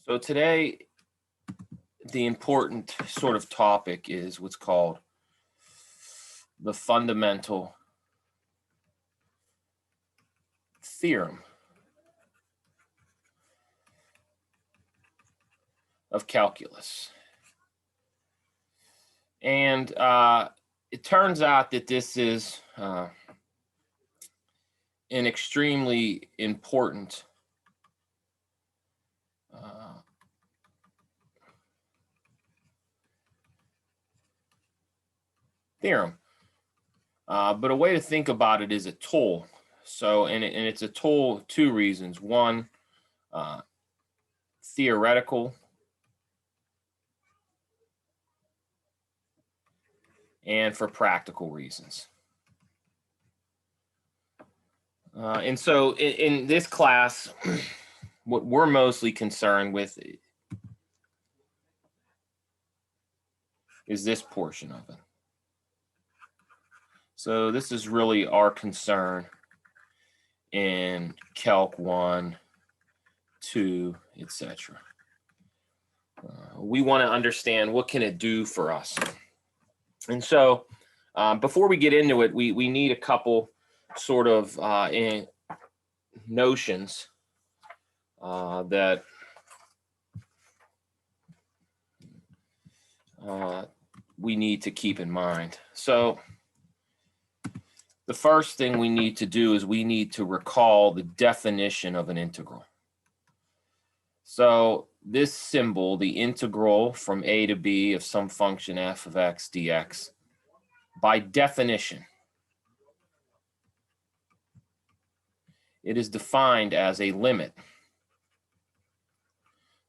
So today, the important sort of topic is what's called the fundamental theorem of calculus. And it turns out that this is an extremely important theorem. But a way to think about it is a tool. So, and it's a tool, two reasons. One, theoretical, and for practical reasons. And so in this class, what we're mostly concerned with is this portion of it. So this is really our concern in Calc 1, 2, etc. We want to understand what can it do for us. And so before we get into it, we need a couple sort of notions that we need to keep in mind. So the first thing we need to do is we need to recall the definition of an integral. So this symbol, the integral from a to b of some function f of x dx, by definition, it is defined as a limit.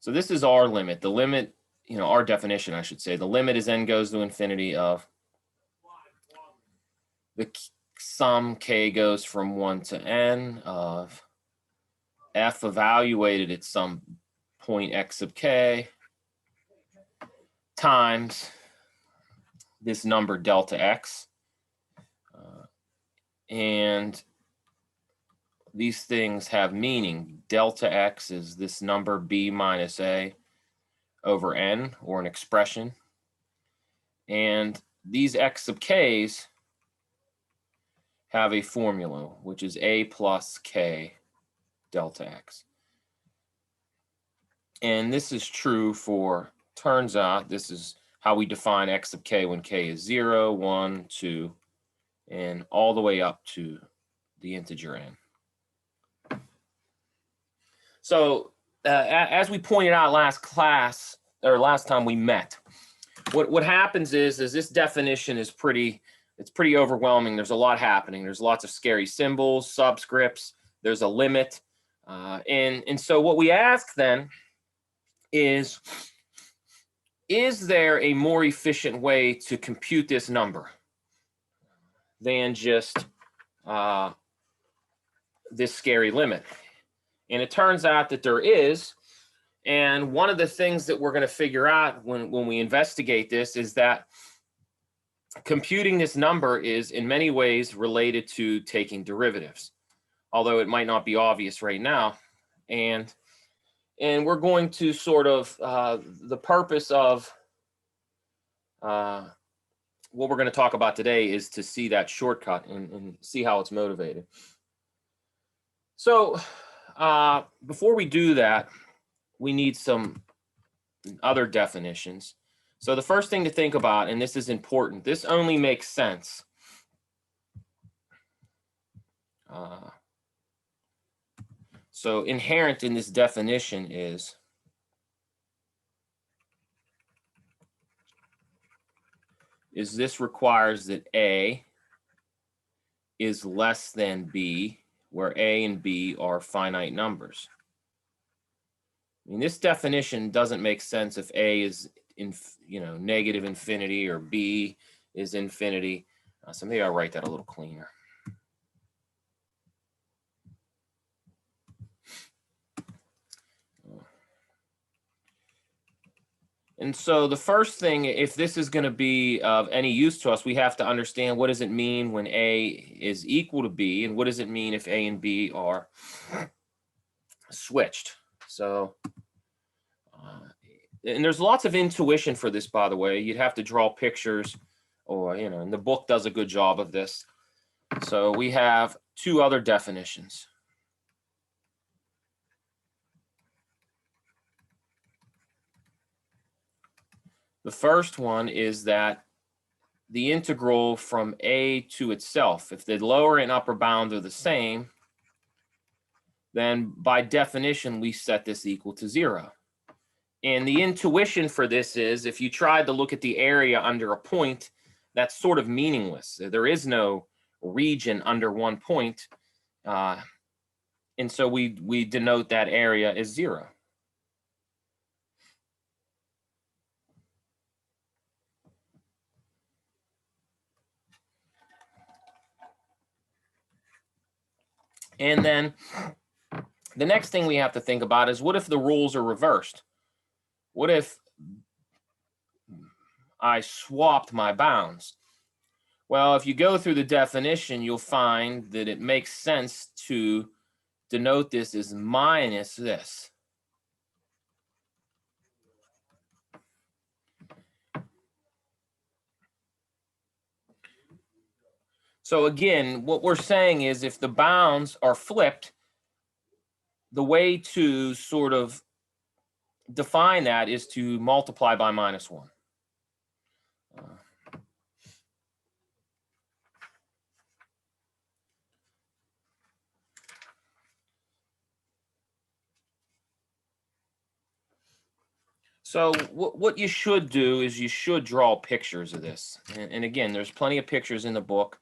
So this is our limit. The limit, our definition, I should say, the limit is n goes to infinity of the sum k goes from 1 to n of f evaluated at some point x sub k times this number delta x. And these things have meaning. Delta x is this number b minus a over n, or an expression. And these x sub k's have a formula, which is a plus k delta x. And this is true for, turns out, this is how we define x sub k when k is 0, 1, 2, and all the way up to the integer n. So as we pointed out last class, or last time we met, what happens is this definition is pretty overwhelming. There's a lot happening. There's lots of scary symbols, subscripts, there's a limit. And so what we ask then is there a more efficient way to compute this number than just this scary limit? And it turns out that there is. And one of the things that we're going to figure out when we investigate this is that computing this number is in many ways related to taking derivatives, although it might not be obvious right now. And we're going to sort of, the purpose of what we're going to talk about today is to see that shortcut and see how it's motivated. So before we do that, we need some other definitions. So the first thing to think about, and this is important, this only makes sense so inherent in this definition is this requires that A is less than B, where A and B are finite numbers. I mean, this definition doesn't make sense if A is negative infinity or B is infinity. So maybe I'll write that a little cleaner. And so the first thing, if this is going to be of any use to us, we have to understand what does it mean when A is equal to B, and what does it mean if A and B are switched. So And there's lots of intuition for this, by the way. You'd have to draw pictures, or, and the book does a good job of this. So we have two other definitions. The first one is that the integral from a to itself, if the lower and upper bounds are the same, then by definition, we set this equal to 0. And the intuition for this is, if you tried to look at the area under a point, that's sort of meaningless. There is no region under one point. And so we denote that area as 0. And then the next thing we have to think about is, what if the rules are reversed? What if I swapped my bounds? Well, if you go through the definition, you'll find that it makes sense to denote this as minus this. So again, what we're saying is, if the bounds are flipped, the way to sort of define that is to multiply by -1. So what you should do is you should draw pictures of this. And again, there's plenty of pictures in the book,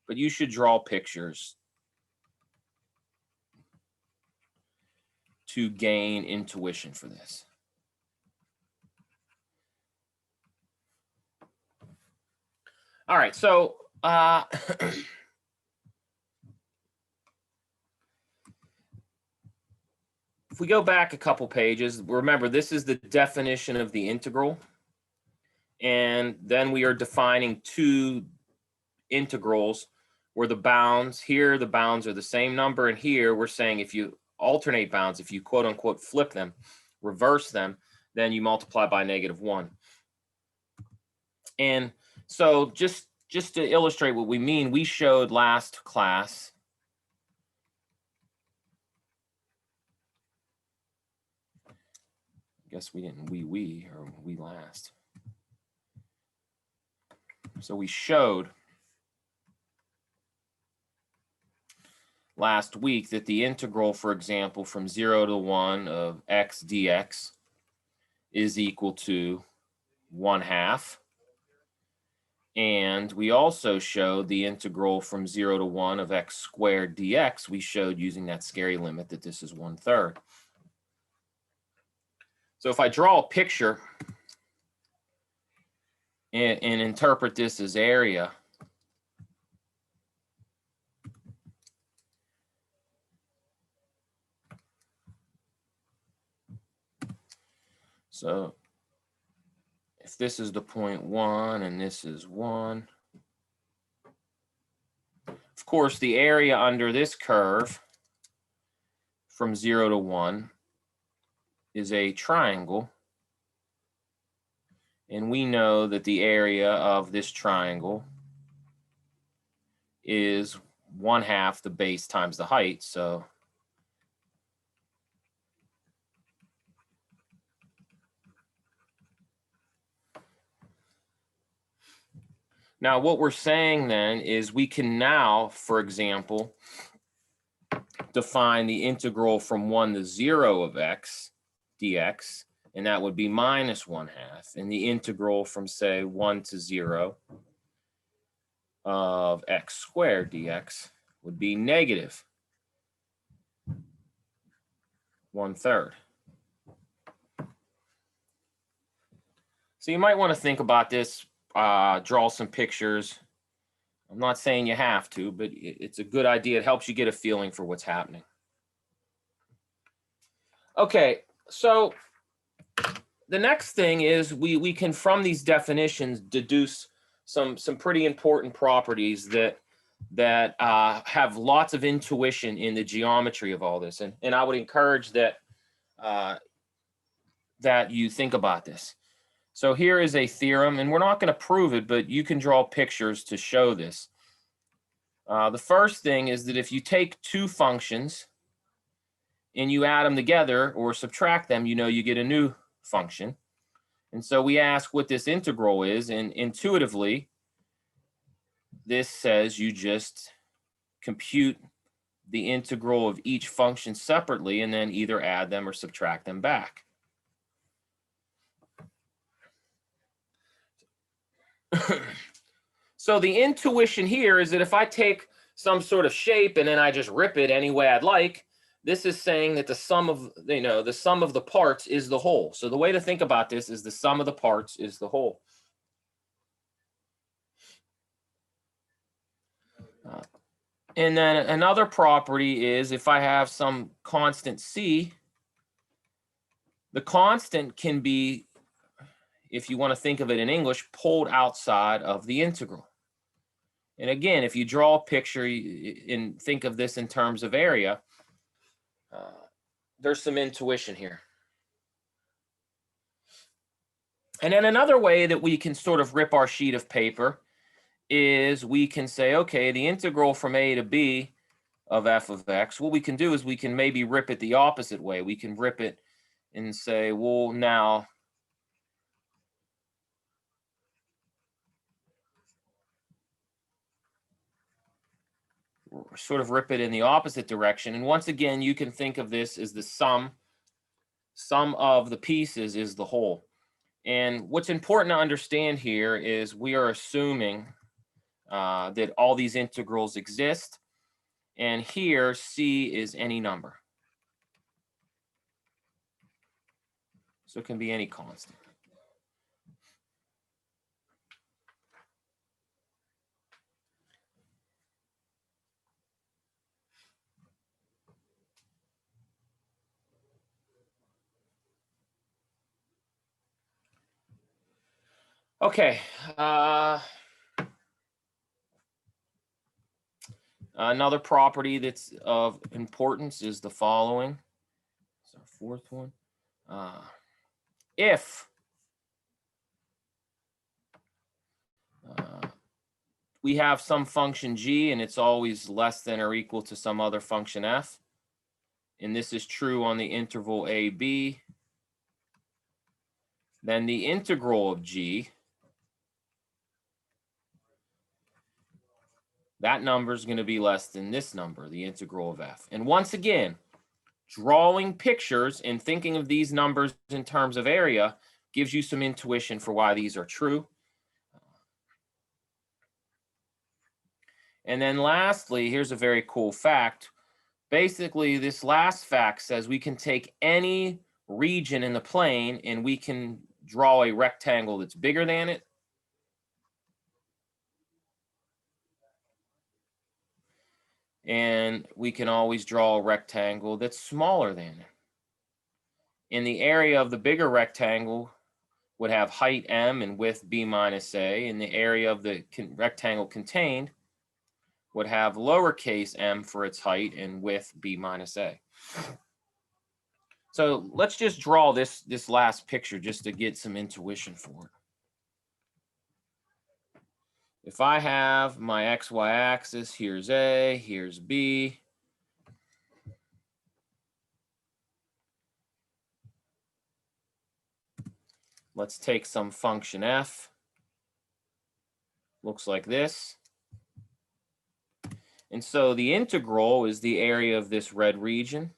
but you should draw pictures to gain intuition for this. All right, so if we go back a couple pages, remember, this is the definition of the integral. And then we are defining two integrals where the bounds, here the bounds are the same number, and here we're saying if you alternate bounds, if you quote unquote flip them, reverse them, then you multiply by -1. And so just to illustrate what we mean, we showed last class I guess we didn't or we last. So we showed last week that the integral, for example, from 0 to 1 of x dx is equal to 1/2. And we also showed the integral from 0 to 1 of x squared dx. We showed using that scary limit that this is 1/3. So if I draw a picture and interpret this as area, so if this is the point 1 and this is 1, of course, the area under this curve from 0 to 1 is a triangle. And we know that the area of this triangle is 1/2 the base times the height. So now what we're saying then is we can now, for example, define the integral from 1 to 0 of x dx, and that would be -1/2. And the integral from, say, 1 to 0 of x squared dx would be -1/3. So you might want to think about this, draw some pictures. I'm not saying you have to, but it's a good idea. It helps you get a feeling for what's happening. Okay, so the next thing is we can, from these definitions, deduce some pretty important properties that have lots of intuition in the geometry of all this. And I would encourage that that you think about this. So here is a theorem, and we're not going to prove it, but you can draw pictures to show this. The first thing is that if you take two functions and you add them together or subtract them, you know you get a new function. And so we ask what this integral is, and intuitively, this says you just compute the integral of each function separately and then either add them or subtract them back. So the intuition here is that if I take some sort of shape and then I just rip it any way I'd like, this is saying that the sum of, the sum of the parts is the whole. So the way to think about this is the sum of the parts is the whole. And then another property is if I have some constant c, the constant can be, if you want to think of it in English, pulled outside of the integral. And again, if you draw a picture and think of this in terms of area, there's some intuition here. And then another way that we can sort of rip our sheet of paper is we can say, okay, the integral from a to b of f of x, what we can do is we can maybe rip it the opposite way. We can rip it and say, well, now sort of rip it in the opposite direction. And once again, you can think of this as the sum of the pieces is the whole. And what's important to understand here is we are assuming that all these integrals exist. And here, c is any number. So it can be any constant. Okay. Another property that's of importance is the following. It's our fourth one. If we have some function g and it's always less than or equal to some other function f, and this is true on the interval a, b, then the integral of g, that number is going to be less than this number, the integral of f. And once again, drawing pictures and thinking of these numbers in terms of area gives you some intuition for why these are true. And then lastly, here's a very cool fact. Basically, this last fact says we can take any region in the plane and we can draw a rectangle that's bigger than it. And we can always draw a rectangle that's smaller than it. In the area of the bigger rectangle would have height m and width b minus a, and the area of the rectangle contained would have lowercase m for its height and width b minus a. So let's just draw this last picture just to get some intuition for it. If I have my xy axis, here's a, here's b. Let's take some function f. Looks like this. And so the integral is the area of this red region.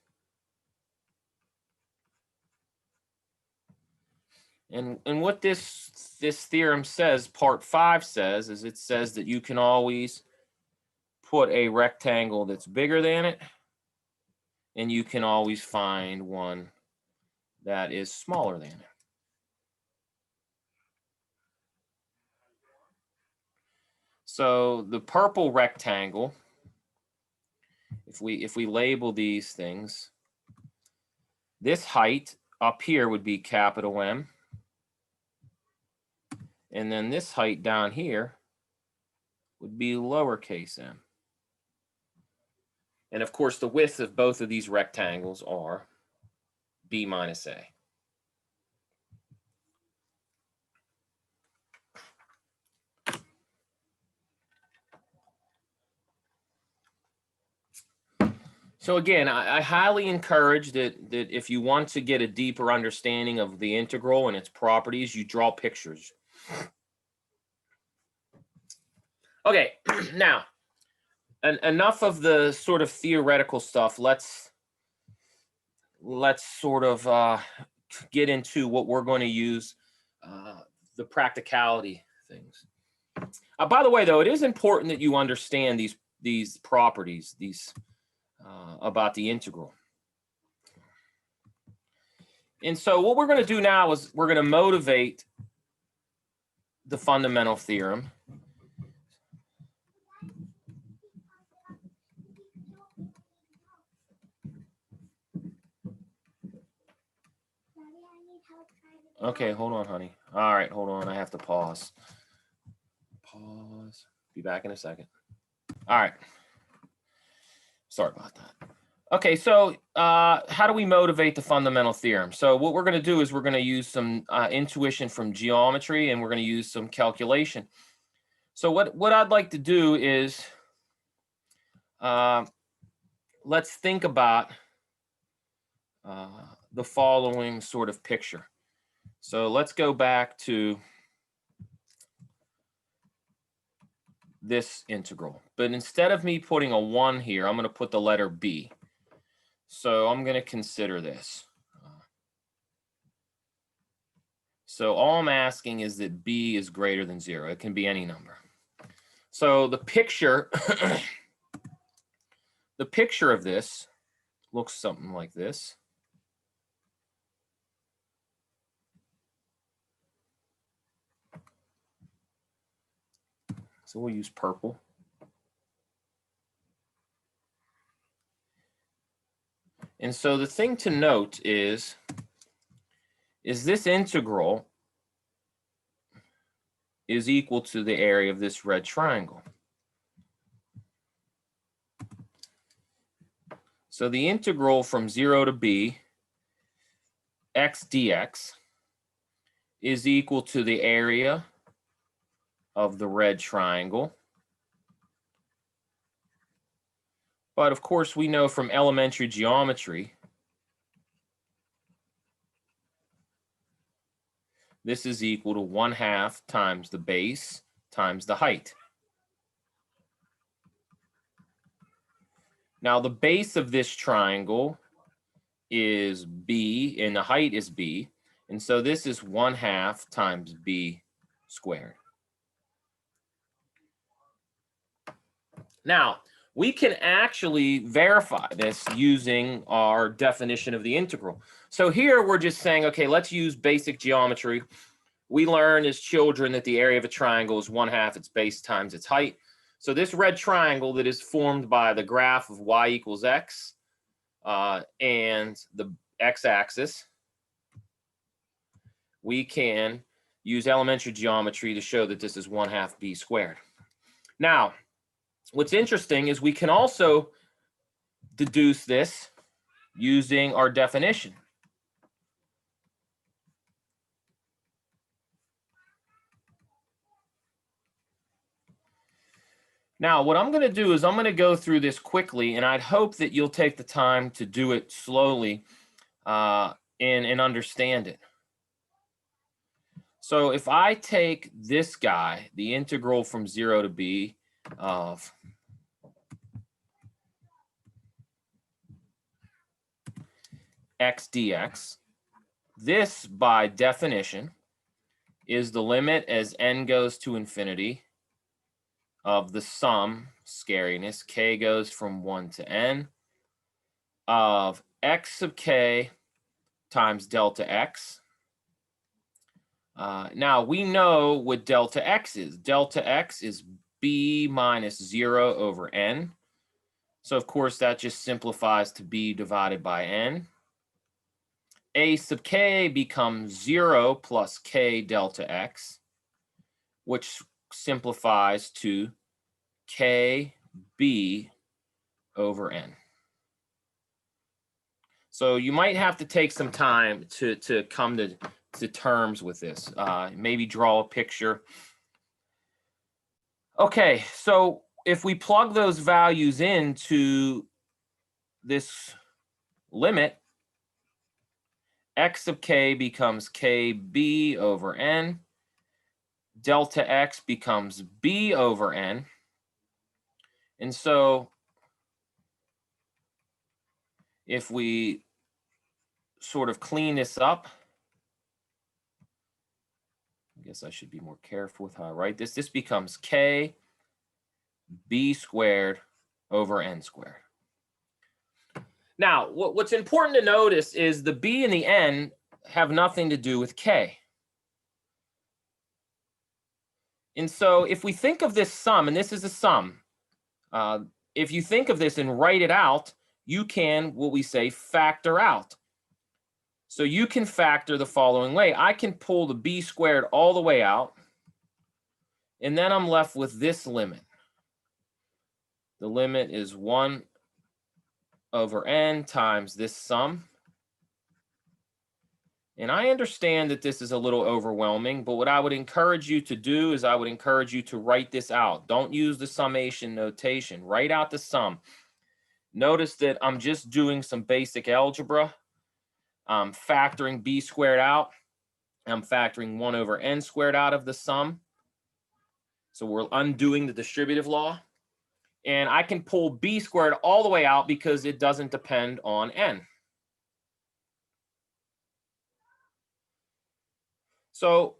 And what this theorem says, part 5 says, is it says that you can always put a rectangle that's bigger than it, and you can always find one that is smaller than it. So the purple rectangle, if we label these things, this height up here would be capital M. And then this height down here would be lowercase m. And of course, the width of both of these rectangles are b minus a. So again, I highly encourage that if you want to get a deeper understanding of the integral and its properties, you draw pictures. Okay, now, enough of the sort of theoretical stuff. Let's sort of get into what we're going to use, the practicality things. By the way, though, it is important that you understand these properties, about the integral. And so what we're going to do now is we're going to motivate the fundamental theorem. Okay, hold on, honey. All right, hold on. I have to pause. Pause. Be back in a second. All right. Sorry about that. Okay, so how do we motivate the fundamental theorem? So what we're going to do is we're going to use some intuition from geometry, and we're going to use some calculation. So what I'd like to do is let's think about the following sort of picture. So let's go back to this integral. But instead of me putting a 1 here, I'm going to put the letter b. So I'm going to consider this. So all I'm asking is that b is greater than 0. It can be any number. So the picture, the picture of this looks something like this. So we'll use purple. And so the thing to note is this integral is equal to the area of this red triangle. So the integral from 0 to b x dx is equal to the area of the red triangle. But of course, we know from elementary geometry, this is equal to 1/2 times the base times the height. Now, the base of this triangle is b, and the height is b. And so this is 1/2 times b squared. Now, we can actually verify this using our definition of the integral. So here we're just saying, okay, let's use basic geometry. We learned as children that the area of a triangle is 1/2 its base times its height. So this red triangle that is formed by the graph of y equals x and the x-axis, we can use elementary geometry to show that this is 1/2 b squared. Now, what's interesting is we can also deduce this using our definition. Now, what I'm going to do is I'm going to go through this quickly, and I'd hope that you'll take the time to do it slowly and understand it. So if I take this guy, the integral from 0 to b of x dx, this by definition is the limit as n goes to infinity of the sum, scariness, k goes from 1 to n, of x sub k times delta x. Now, we know what delta x is. Delta x is b minus 0 over n. So, of course, that just simplifies to b divided by n. A sub k becomes 0 plus k delta x, which simplifies to kb over n. So you might have to take some time to come to terms with this. Maybe draw a picture. Okay, so if we plug those values into this limit, x of k becomes kb over n. Delta x becomes b over n. And so if we sort of clean this up, I guess I should be more careful with how I write this. This becomes k b squared over n squared. Now, what's important to notice is the b and the n have nothing to do with k. And so if we think of this sum, and this is a sum, if you think of this and write it out, you can, what we say, factor out. So you can factor the following way. I can pull the b squared all the way out, and then I'm left with this limit. The limit is 1 over n times this sum. And I understand that this is a little overwhelming, but what I would encourage you to do is I would encourage you to write this out. Don't use the summation notation. Write out the sum. Notice that I'm just doing some basic algebra. I'm factoring b squared out. I'm factoring 1 over n squared out of the sum. So we're undoing the distributive law. And I can pull b squared all the way out because it doesn't depend on n. So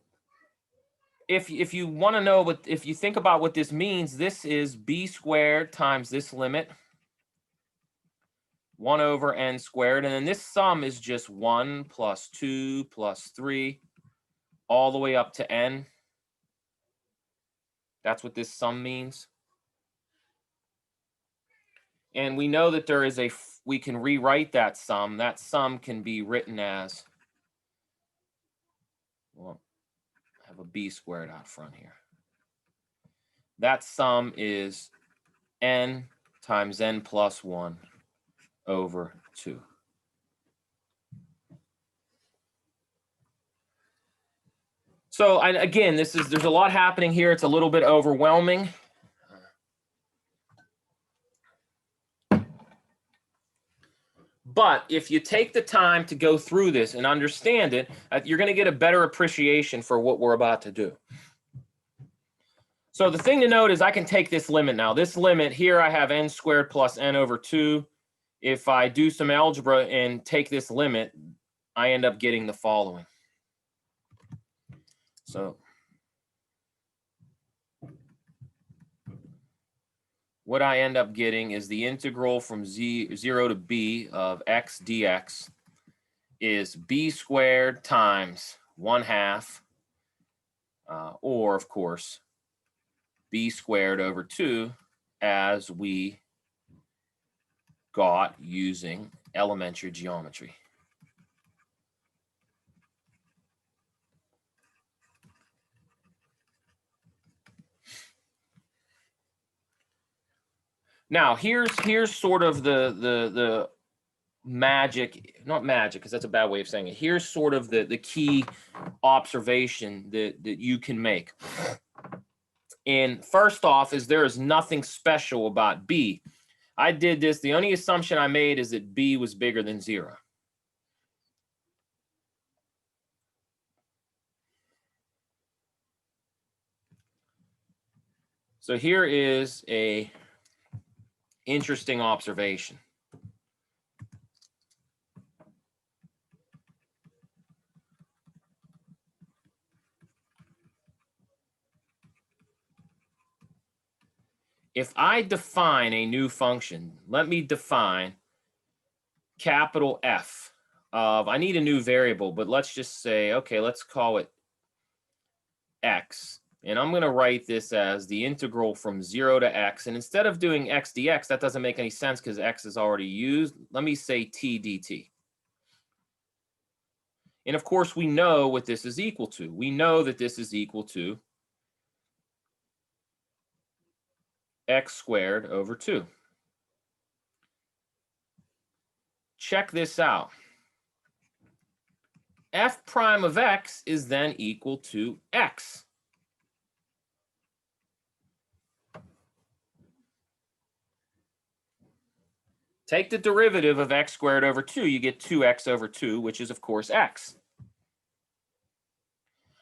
if you want to know if you think about what this means, this is b squared times this limit, 1 over n squared. And then this sum is just 1 plus 2 plus 3 all the way up to n. That's what this sum means. And we know that there is we can rewrite that sum. That sum can be written as, well, I have a b squared out front here. That sum is n times n plus 1 over 2. So again, there's a lot happening here. It's a little bit overwhelming. But if you take the time to go through this and understand it, you're going to get a better appreciation for what we're about to do. So the thing to note is I can take this limit now. This limit here, I have n squared plus n over 2. If I do some algebra and take this limit, I end up getting the following. So what I end up getting is the integral from 0 to b of x dx is b squared times 1/2, or of course, b squared over 2, as we got using elementary geometry. Now, here's sort of the magic, not magic, because that's a bad way of saying it. Here's sort of the key observation that you can make. And first off is there is nothing special about b. I did this, the only assumption I made is that b was bigger than 0. So here is a interesting observation. If I define a new function, let me define capital F of, I need a new variable, but let's just say, okay, let's call it x. And I'm going to write this as the integral from 0 to x. And instead of doing x dx, that doesn't make any sense because x is already used. Let me say t dt. And of course, we know what this is equal to. We know that this is equal to x squared over 2. Check this out. F prime of x is then equal to x. Take the derivative of x squared over 2. You get 2x over 2, which is, of course, x.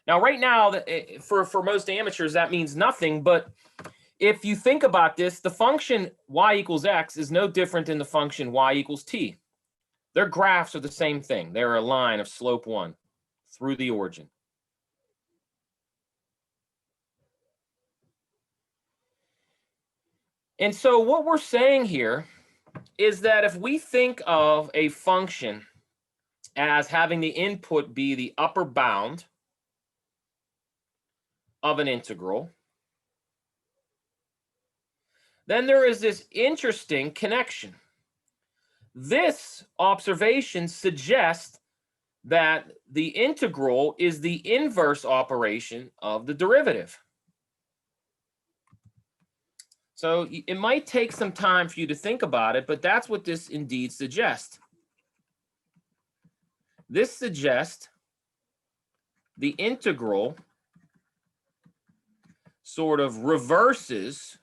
Now, right now, for most amateurs, that means nothing. But if you think about this, the function y equals x is no different than the function y equals t. Their graphs are the same thing. They're a line of slope 1 through the origin. And so what we're saying here is that if we think of a function as having the input be the upper bound of an integral, then there is this interesting connection. This observation suggests that the integral is the inverse operation of the derivative. So it might take some time for you to think about it, but that's what this indeed suggests. This suggests the integral sort of reverses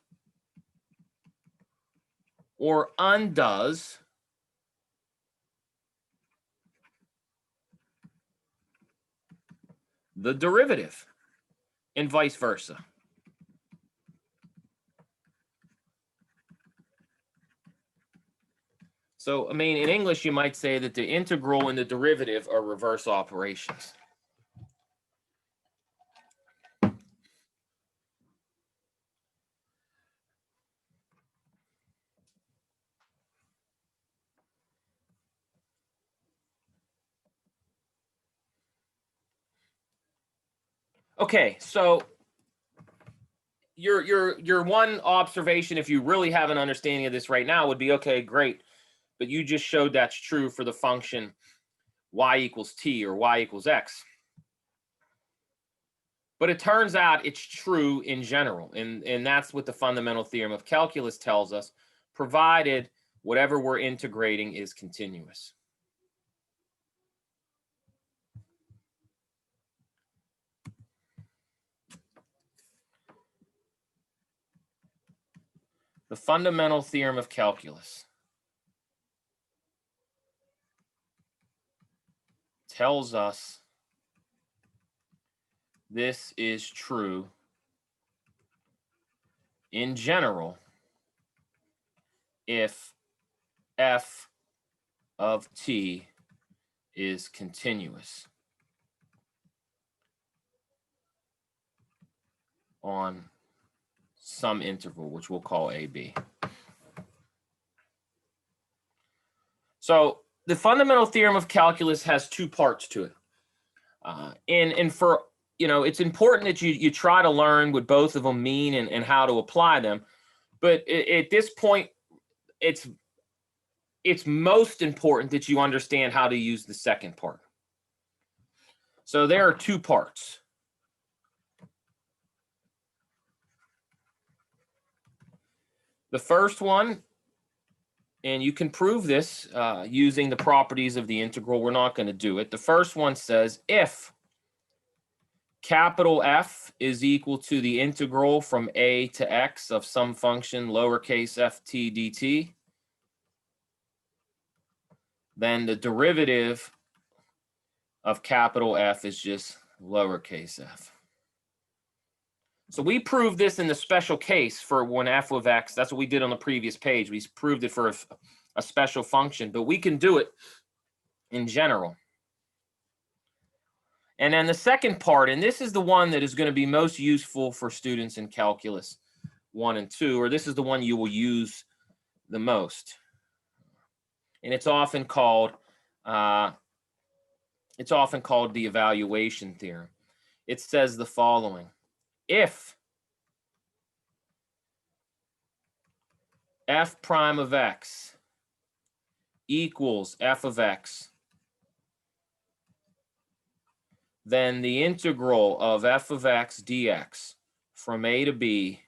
or undoes the derivative and vice versa. So, I mean, in English, you might say that the integral and the derivative are reverse operations. Okay, so your one observation, if you really have an understanding of this right now, would be, okay, great, but you just showed that's true for the function y equals t or y equals x. But it turns out it's true in general, and that's what the fundamental theorem of calculus tells us, provided whatever we're integrating is continuous. The fundamental theorem of calculus tells us this is true in general if f of t is continuous on some interval, which we'll call AB. So the fundamental theorem of calculus has two parts to it. And for, it's important that you try to learn what both of them mean and how to apply them. But at this point, it's most important that you understand how to use the second part. So there are two parts. The first one, and you can prove this using the properties of the integral. We're not going to do it. The first one says if capital F is equal to the integral from a to x of some function lowercase ft dt, then the derivative of capital F is just lowercase f. So we proved this in the special case for when f of x. That's what we did on the previous page. We proved it for a special function, but we can do it in general. And then the second part, and this is the one that is going to be most useful for students in Calculus 1 and 2, or this is the one you will use the most. And it's often called the evaluation theorem. It says the following: if f prime of x equals f of x, then the integral of f of x dx from a to b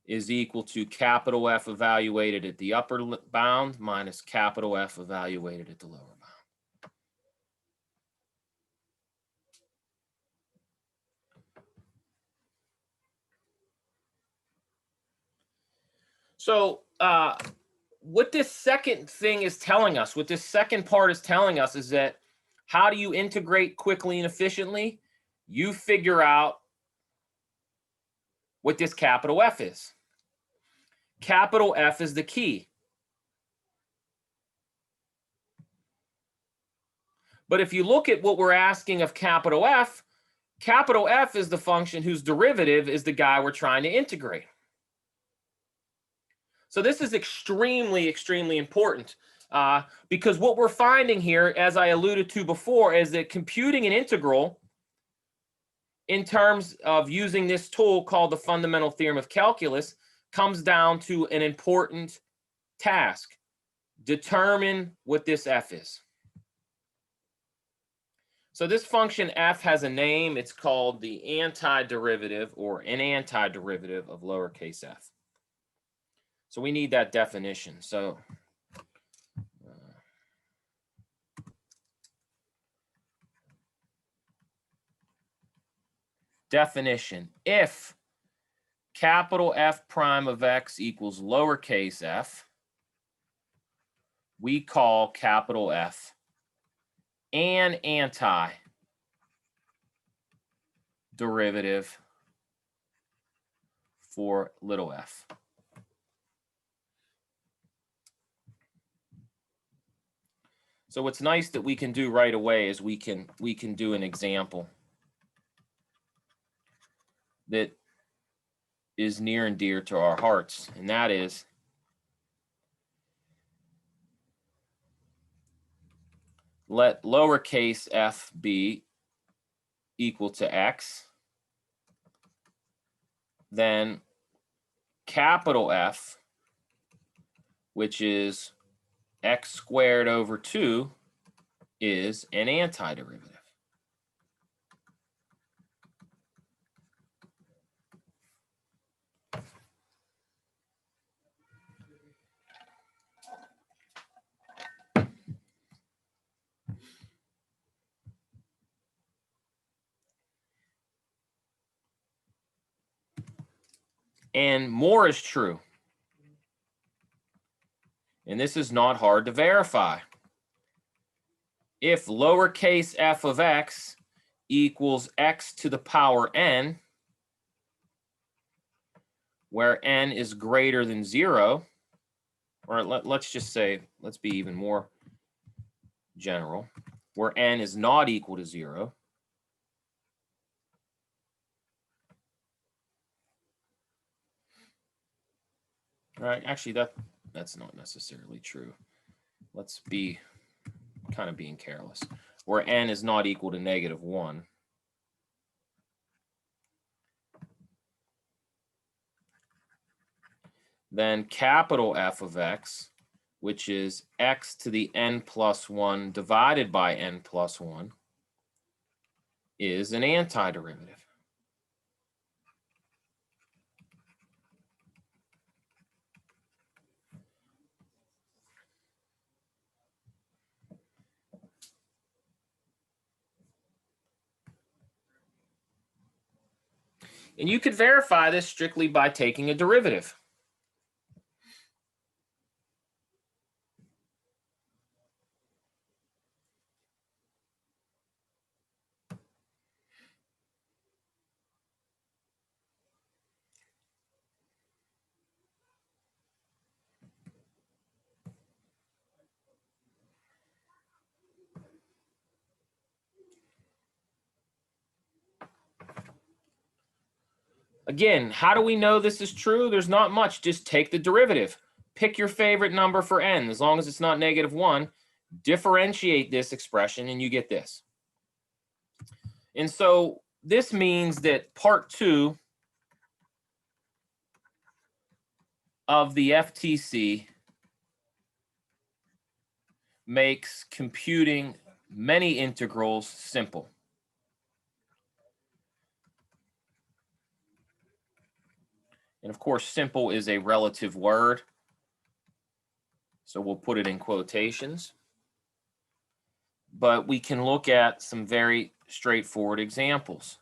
is equal to capital F evaluated at the upper bound minus capital F evaluated at the lower bound. So what this second thing is telling us, what this second part is telling us is that how do you integrate quickly and efficiently? You figure out what this capital F is. Capital F is the key. But if you look at what we're asking of capital F is the function whose derivative is the guy we're trying to integrate. So this is extremely, extremely important because what we're finding here, as I alluded to before, is that computing an integral in terms of using this tool called the fundamental theorem of calculus comes down to an important task. Determine what this F is. So this function F has a name. It's called the antiderivative or an antiderivative of lowercase f. So we need that definition. So definition: if capital F prime of x equals lowercase f, we call capital F an antiderivative for little f. So what's nice that we can do right away is we can do an example that is near and dear to our hearts, and that is let lowercase f be equal to x, then capital F, which is x squared over 2, is an antiderivative. And more is true. And this is not hard to verify. If lowercase f of x equals x to the power n, where n is greater than 0, or let's just say, let's be even more general, where n is not equal to 0, right? Actually, that's not necessarily true. Let's be kind of being careless. Where n is not equal to -1. Then capital F of x, which is x to the n plus 1 divided by n plus 1, is an antiderivative. And you could verify this strictly by taking a derivative. Again, how do we know this is true? There's not much. Just take the derivative. Pick your favorite number for n, as long as it's not -1. Differentiate this expression, and you get this. And so this means that part 2 of the FTC makes computing many integrals simple. And of course, simple is a relative word, so we'll put it in quotations. But we can look at some very straightforward examples.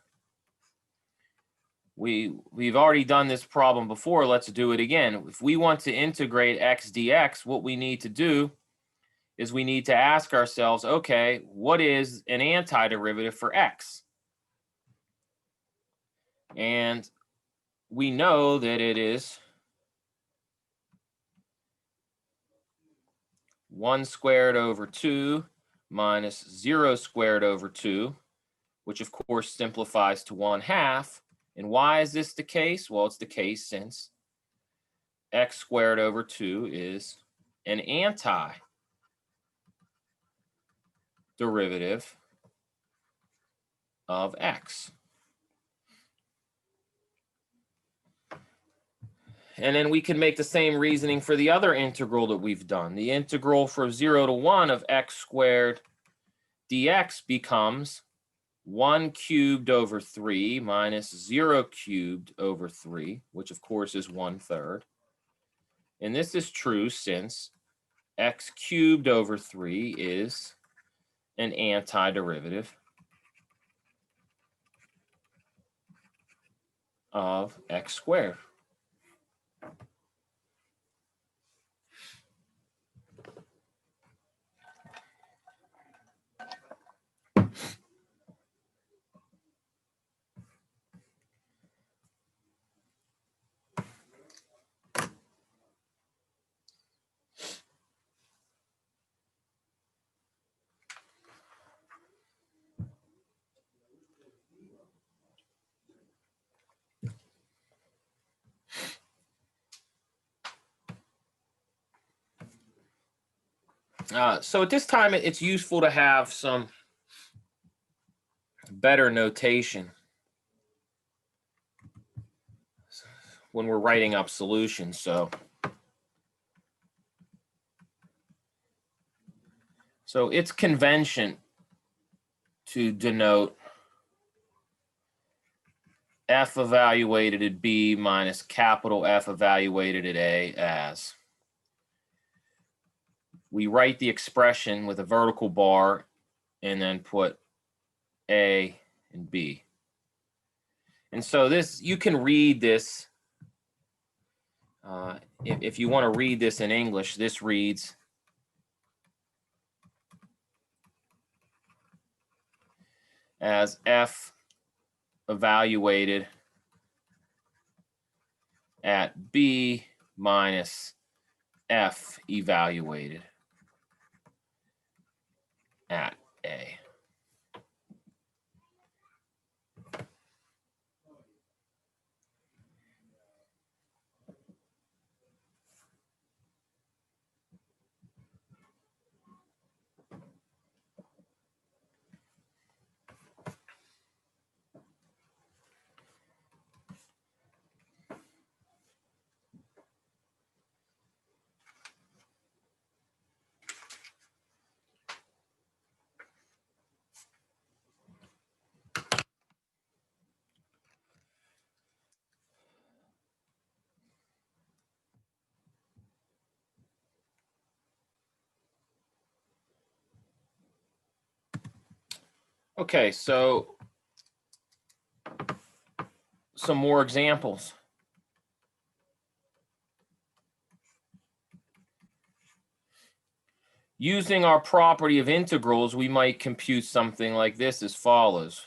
we've already done this problem before. Let's do it again. If we want to integrate x dx, what we need to do is we need to ask ourselves, okay, what is an antiderivative for x? And we know that it is 1 squared over 2 minus 0 squared over 2, which of course simplifies to 1/2. And why is this the case? Well, it's the case since x squared over 2 is an antiderivative of x. And then we can make the same reasoning for the other integral that we've done. The integral from 0 to 1 of x squared dx becomes 1 cubed over 3 minus 0 cubed over 3, which of course is 1/3. And this is true since x cubed over 3 is an antiderivative of x squared. So at this time, it's useful to have some better notation when we're writing up solutions. So it's convention to denote f evaluated at b minus capital F evaluated at a as we write the expression with a vertical bar and then put a and b. And so this, you can read this, if you want to read this in English, this reads as f evaluated at b minus f evaluated at a. Okay, so some more examples. Using our property of integrals, we might compute something like this as follows.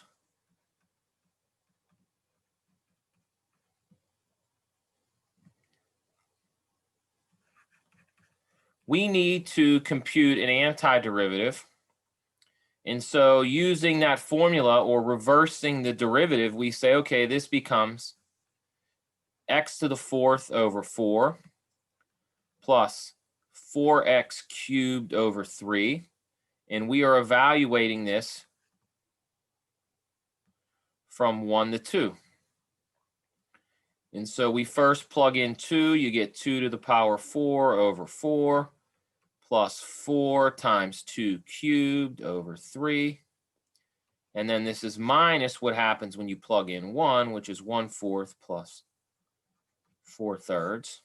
We need to compute an antiderivative. And so using that formula or reversing the derivative, we say, okay, this becomes x to the 4th over 4 plus 4x cubed over 3. And we are evaluating this from 1 to 2. And so we first plug in 2, you get 2 to the power 4 over 4 plus 4 times 2 cubed over 3. And then this is minus what happens when you plug in 1, which is 1/4 plus 4/3.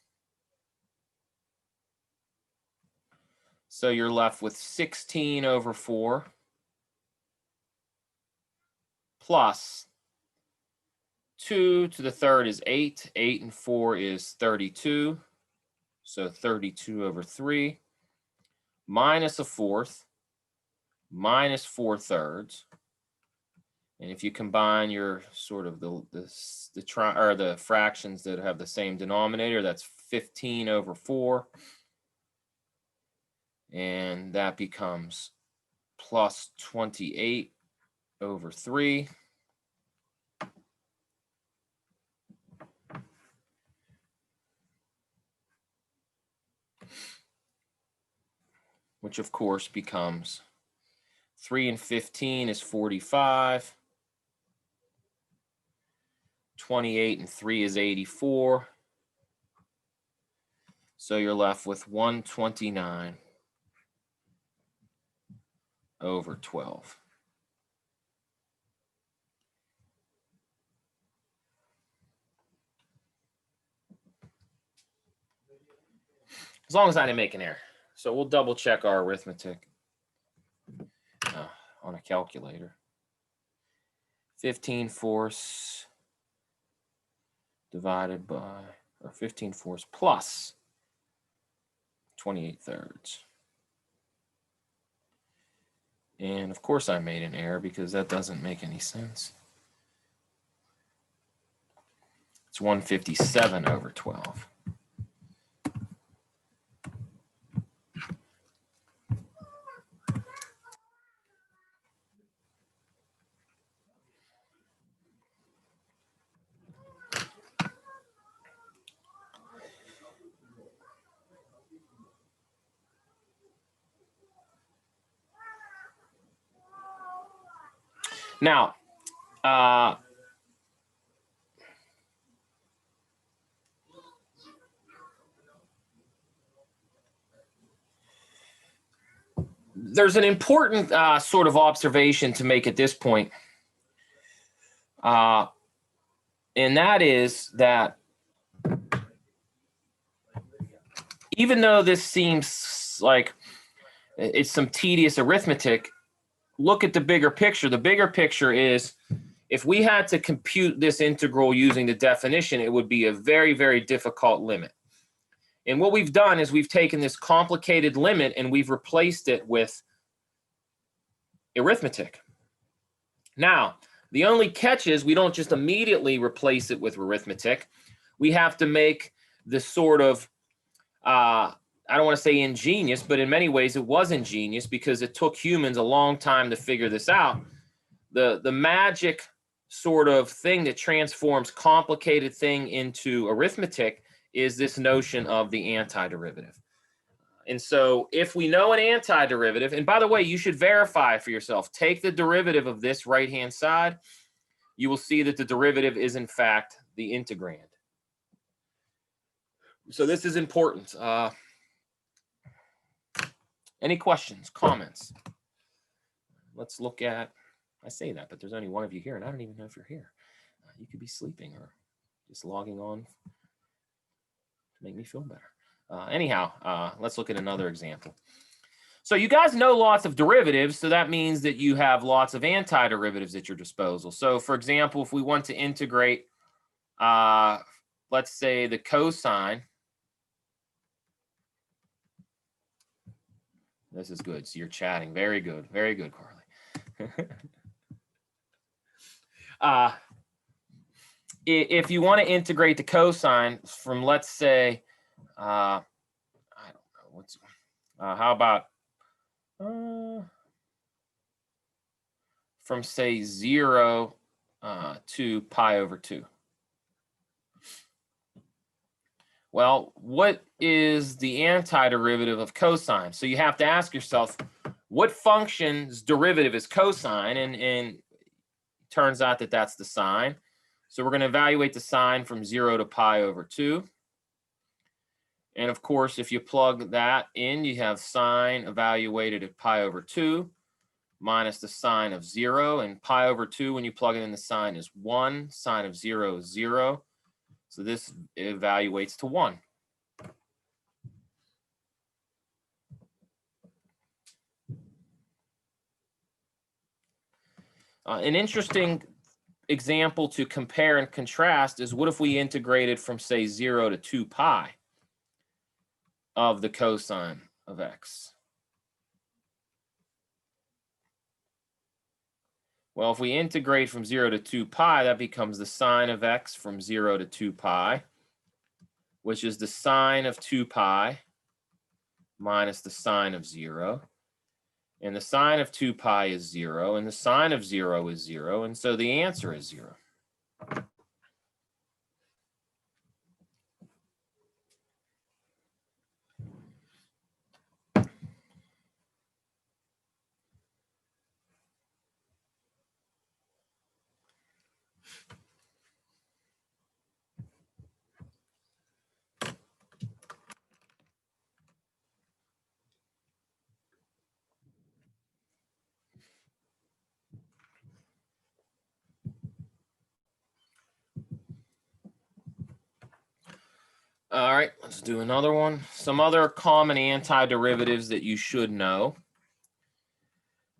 So you're left with 16 over 4 plus 2 to the third is 8. 8 and 4 is 32. So 32 over 3 minus a fourth minus 4/3. And if you combine your sort of the fractions that have the same denominator, that's 15 over 4. And that becomes plus 28 over 3. Which of course becomes 3 and 15 is 45. 28 and 3 is 84. So you're left with 129 over 12. As long as I didn't make an error. So we'll double check our arithmetic on a calculator. 15/4 divided by, or 15/4 plus 28/3. And of course I made an error because that doesn't make any sense. It's 157 over 12. Now, there's an important sort of observation to make at this point. And that is that even though this seems like it's some tedious arithmetic, look at the bigger picture. The bigger picture is if we had to compute this integral using the definition, it would be a very, very difficult limit. And what we've done is we've taken this complicated limit and we've replaced it with arithmetic. Now, the only catch is we don't just immediately replace it with arithmetic. We have to make the sort of, I don't want to say ingenious, but in many ways it was ingenious because it took humans a long time to figure this out. The magic sort of thing that transforms complicated thing into arithmetic is this notion of the antiderivative. And so if we know an antiderivative, and by the way, you should verify for yourself, take the derivative of this right-hand side, you will see that the derivative is in fact the integrand. So this is important. Any questions, comments? Let's look at, I say that, but there's only one of you here, and I don't even know if you're here. You could be sleeping or just logging on to make me feel better. Anyhow, let's look at another example. So you guys know lots of derivatives, so that means that you have lots of antiderivatives at your disposal. So for example, if we want to integrate, let's say the cosine. This is good. So you're chatting. Very good. Very good, Carly. If you want to integrate the cosine from, let's say, I don't know, what's, how about from say 0 to pi over 2. Well, what is the antiderivative of cosine? So you have to ask yourself, what function's derivative is cosine? And it turns out that that's the sine. So we're going to evaluate the sine from 0 to pi over 2. And of course, if you plug that in, you have sine evaluated at pi over 2 minus the sine of 0. And pi over 2, when you plug it in, the sine is 1. Sine of 0 is 0. So this evaluates to 1. An interesting example to compare and contrast is, what if we integrated from, say, 0 to 2 pi of the cosine of x? Well, if we integrate from 0 to 2 pi, that becomes the sine of x from 0 to 2 pi, which is the sine of 2 pi minus the sine of 0. And the sine of 2 pi is 0, and the sine of 0 is 0, and so the answer is 0. All right, let's do another one. Some other common antiderivatives that you should know.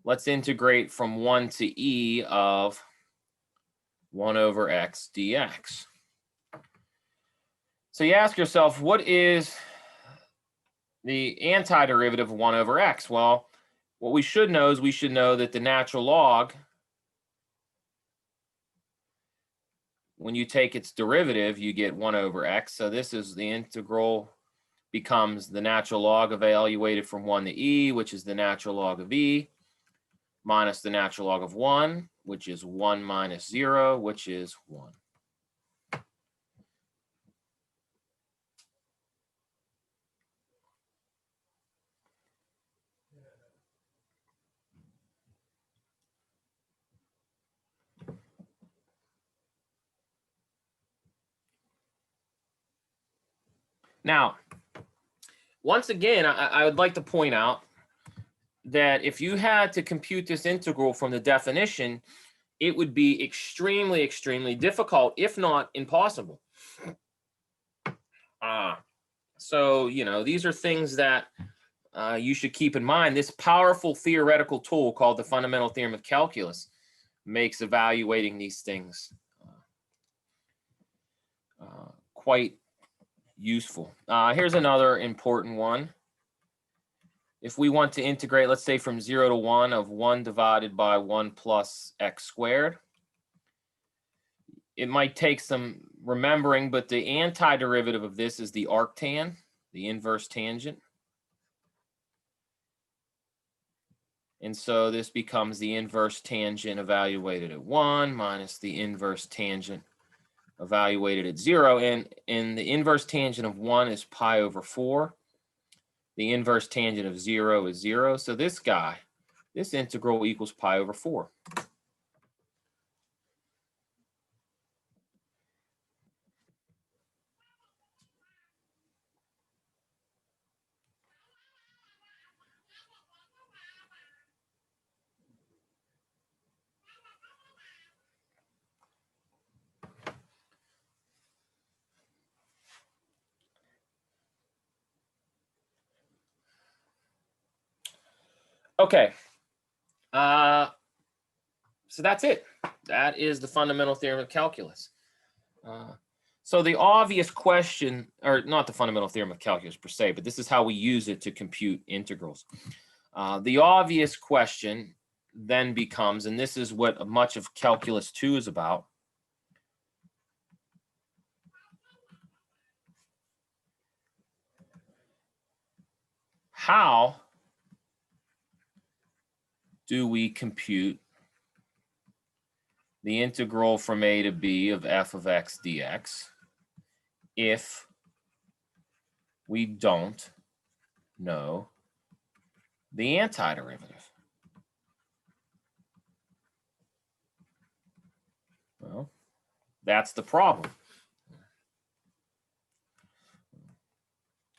Let's integrate from 1 to e of 1 over x dx. So you ask yourself, what is the antiderivative of 1 over x? Well, what we should know is we should know that the natural log, when you take its derivative, you get 1 over x. So this is the integral, becomes the natural log evaluated from 1 to e, which is the natural log of e, minus the natural log of 1, which is 1 minus 0, which is 1. Now, once again, I would like to point out that if you had to compute this integral from the definition, it would be extremely, extremely difficult, if not impossible. So, these are things that you should keep in mind. This powerful theoretical tool called the fundamental theorem of calculus makes evaluating these things quite useful. Here's another important one. If we want to integrate, let's say from 0 to 1 of 1 divided by 1 plus x squared, it might take some remembering, but the antiderivative of this is the arctan, the inverse tangent. And so this becomes the inverse tangent evaluated at 1 minus the inverse tangent evaluated at 0. And the inverse tangent of 1 is pi over 4. The inverse tangent of 0 is 0. So this guy, this integral equals pi over 4. Okay. So that's it. That is the fundamental theorem of calculus. So the obvious question, or not the fundamental theorem of calculus per se, but this is how we use it to compute integrals. The obvious question then becomes, and this is what much of calculus 2 is about, how do we compute the integral from a to b of f of x dx if we don't know the antiderivative? Well, that's the problem.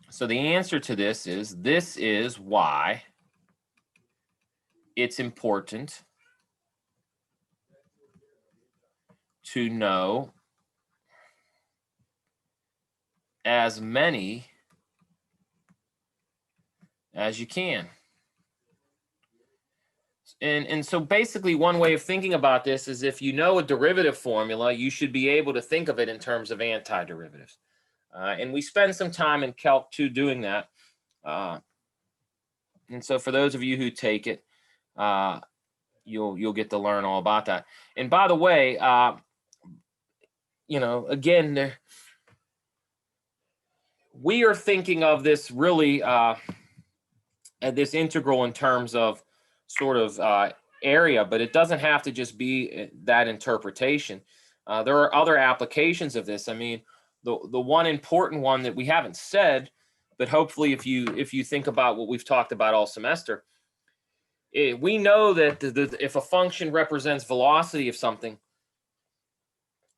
So the answer to this is why it's important to know as many as you can. And so basically one way of thinking about this is if you know a derivative formula, you should be able to think of it in terms of antiderivatives. And we spend some time in Calc 2 doing that. And so for those of you who take it, you'll get to learn all about that. And by the way, you know, again, we are thinking of this really this integral in terms of sort of area, but it doesn't have to just be that interpretation. There are other applications of this. I mean, the one important one that we haven't said, but hopefully if you think about what we've talked about all semester, we know that if a function represents velocity of something,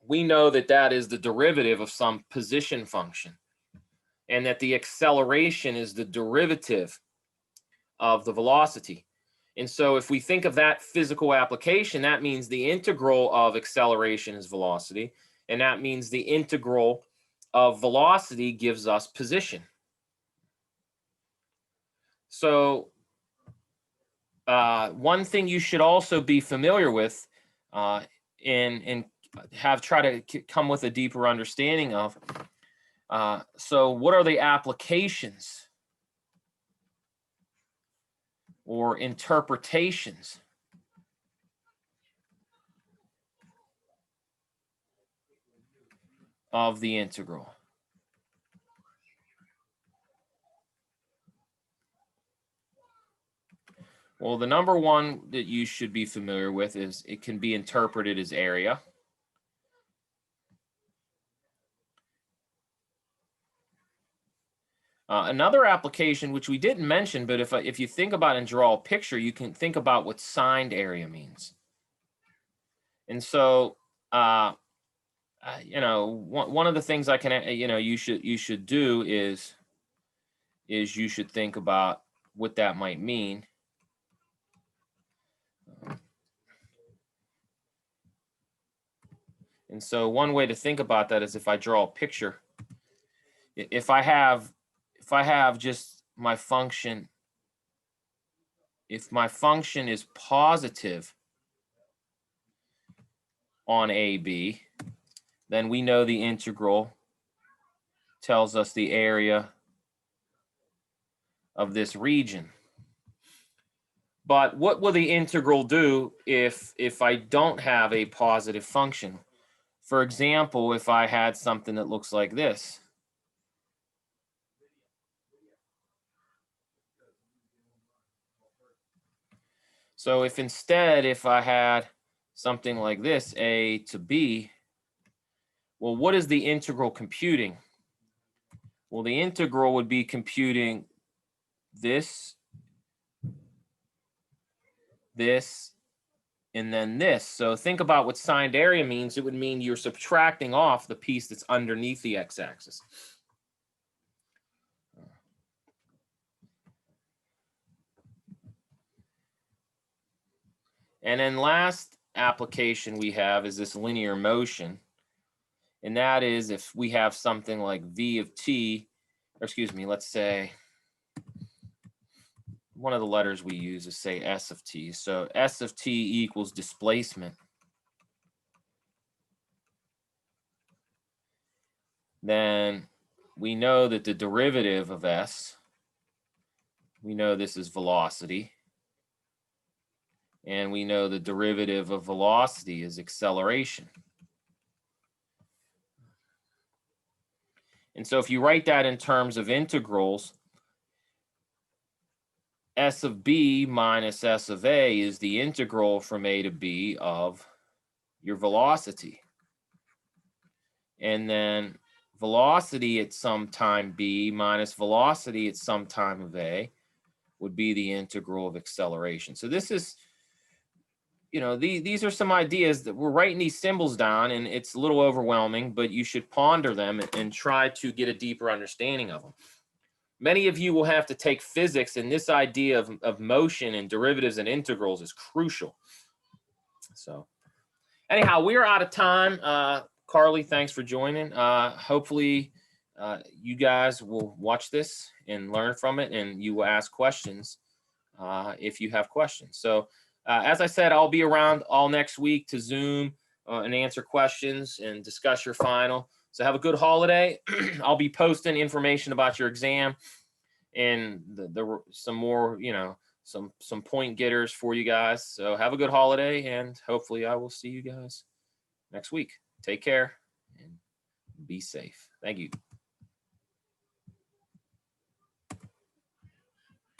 we know that that is the derivative of some position function, and that the acceleration is the derivative of the velocity. And so if we think of that physical application, that means the integral of acceleration is velocity, and that means the integral of velocity gives us position. So one thing you should also be familiar with and have try to come with a deeper understanding of, so what are the applications or interpretations of the integral? Well, the number one that you should be familiar with is it can be interpreted as area. Another application, which we didn't mention, but if you think about and draw a picture, you can think about what signed area means. And so, you know, one of the things I can, you know, you should do is you should think about what that might mean. And so one way to think about that is if I draw a picture, if I have just my function, if my function is positive on AB, then we know the integral tells us the area of this region. But what will the integral do if I don't have a positive function? For example, if I had something that looks like this. So if instead, if I had something like this, A to B, well, what is the integral computing? Well, the integral would be computing this, this, and then this. So think about what signed area means. It would mean you're subtracting off the piece that's underneath the x-axis. And then last application we have is this linear motion. And that is if we have something like v of t, or excuse me, let's say one of the letters we use is say s of t. So s of t equals displacement. Then we know that the derivative of s, we know this is velocity. And we know the derivative of velocity is acceleration. And so if you write that in terms of integrals, s of b minus s of a is the integral from a to b of your velocity. And then velocity at some time b minus velocity at some time of a would be the integral of acceleration. So this is, you know, these are some ideas that we're writing these symbols down, and it's a little overwhelming, but you should ponder them and try to get a deeper understanding of them. Many of you will have to take physics, and this idea of motion and derivatives and integrals is crucial. So anyhow, we're out of time. Carly, thanks for joining. Hopefully you guys will watch this and learn from it, and you will ask questions if you have questions. So As I said, I'll be around all next week to Zoom and answer questions and discuss your final. So have a good holiday. I'll be posting information about your exam and some more, some point getters for you guys. So have a good holiday, and hopefully I will see you guys next week. Take care and be safe. Thank you.